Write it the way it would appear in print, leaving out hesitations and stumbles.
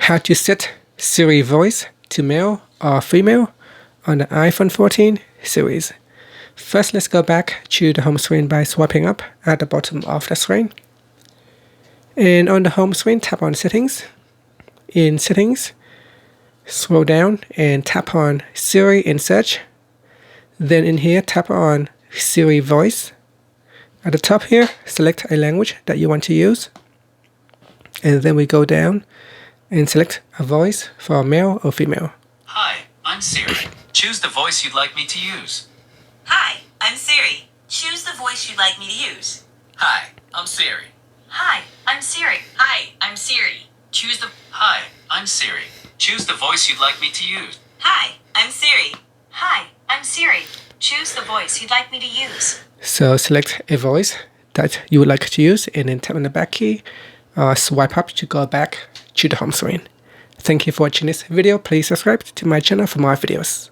how to set Siri Voice to male or female on the iPhone 14 series. First, let's go back to the home screen by swiping up at the bottom of the screen. And on the home screen, tap on Settings. In Settings, scroll down and tap on Siri in Search. Then in here, tap on Siri Voice. At the top here, select a language that you want to use. And then we go down and select a voice for male or female. Hi, I'm Siri. Choose the voice you'd like me to use. Hi, I'm Siri. Choose the voice you'd like me to use. Hi, I'm Siri. Hi, I'm Siri. Hi, I'm Siri. Choose the... Hi, I'm Siri. Choose the voice you'd like me to use. Hi, I'm Siri. Hi, I'm Siri. Choose the voice you'd like me to use. So select a voice that you would like to use and then tap on the back key or swipe up to go back to the home screen. Thank you for watching this video. Please subscribe to my channel for more videos.